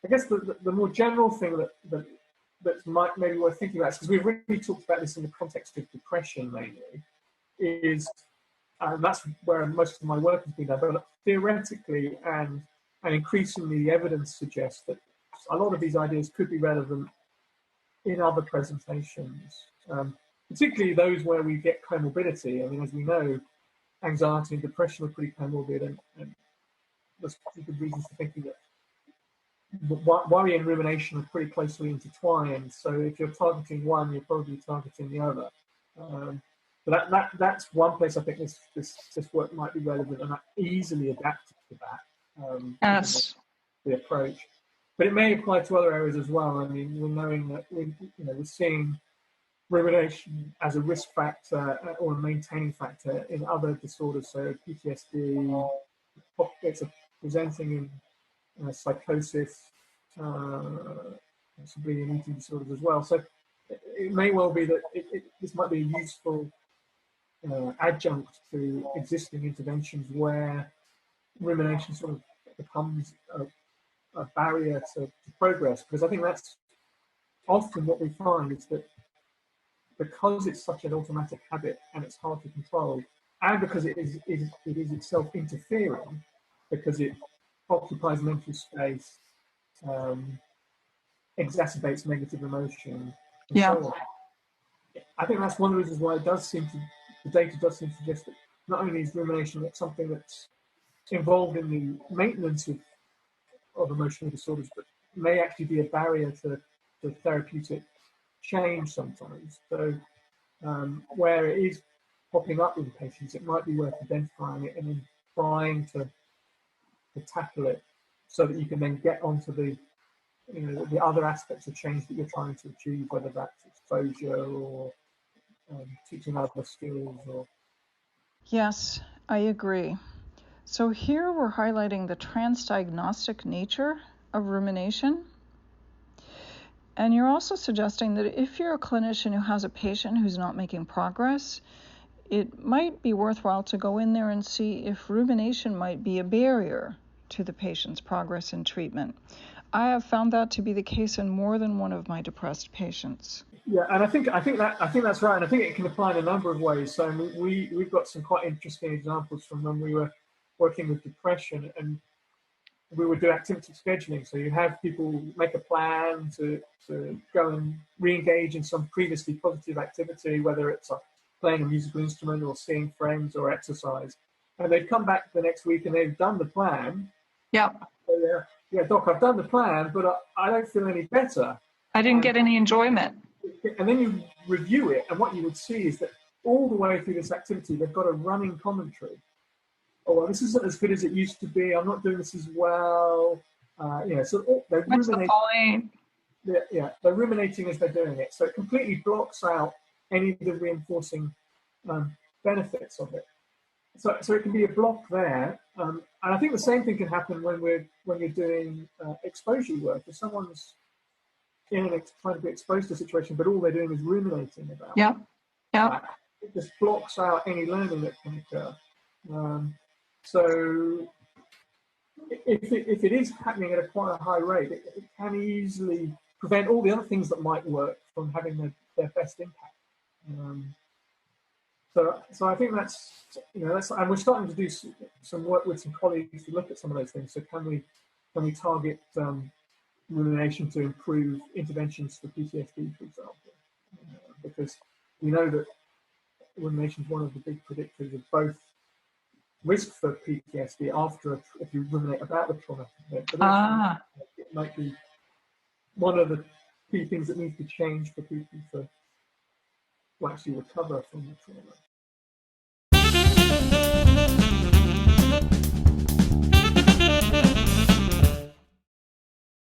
I guess the more general thing that might maybe worth thinking about, because we've really talked about this in the context of depression mainly, is, and that's where most of my work has been done, but theoretically and increasingly the evidence suggests that a lot of these ideas could be relevant in other presentations, particularly those where we get comorbidity. I mean, as we know, anxiety and depression are pretty comorbid, and there's good reasons for thinking that worry and rumination are pretty closely intertwined. So if you're targeting one, you're probably targeting the other. But that's one place I think this work might be relevant and easily adapted to that. Yes. The approach, but it may apply to other areas as well. I mean, we're knowing that we're seeing rumination as a risk factor or a maintaining factor in other disorders. So PTSD, it's presenting in psychosis, possibly in eating disorders as well. So it may well be that this might be a useful adjunct to existing interventions where rumination sort of becomes a barrier to progress. Because I think that's often what we find is that because it's such an automatic habit and it's hard to control, and because it is itself interfering, because it occupies mental space, exacerbates negative emotion, and so on. I think that's one of the reasons why the data does seem to suggest that not only is rumination something that's involved in the maintenance of emotional disorders, but may actually be a barrier to therapeutic change sometimes. So where it is popping up in patients, it might be worth identifying it and then trying to tackle it so that you can then get onto the other aspects of change that you're trying to achieve, whether that's exposure or teaching other skills. Yes, I agree. So here we're highlighting the transdiagnostic nature of rumination. And you're also suggesting that if you're a clinician who has a patient who's not making progress, it might be worthwhile to go in there and see if rumination might be a barrier to the patient's progress in treatment. I have found that to be the case in more than one of my depressed patients. Yeah, and I think that's right, and I think it can apply in a number of ways. So we've got some quite interesting examples from when we were working with depression, and we would do activity scheduling. So you have people make a plan to go and re-engage in some previously positive activity, whether it's playing a musical instrument or seeing friends or exercise. And they'd come back the next week and they've done the plan. Yeah. So, yeah, doc, I've done the plan, but I don't feel any better. I didn't get any enjoyment. And then you review it, and what you would see is that all the way through this activity, they've got a running commentary. Oh, well, this isn't as good as it used to be. I'm not doing this as well. So they're What's the point? They're ruminating as they're doing it. So it completely blocks out any of the reinforcing benefits of it. So it can be a block there. And I think the same thing can happen when you're doing exposure work. If someone's trying to be exposed to a situation, but all they're doing is ruminating about it, it just blocks out any learning that can occur. So if it is happening at quite a high rate, it can easily prevent all the other things that might work from having their best impact. So I think that's and we're starting to do some work with some colleagues to look at some of those things. So can we target rumination to improve interventions for PTSD, for example? Because we know that rumination is one of the big predictors of both risk for PTSD if you ruminate about the traumatic event, but also it might be one of the key things that needs to change for people to actually recover from the trauma.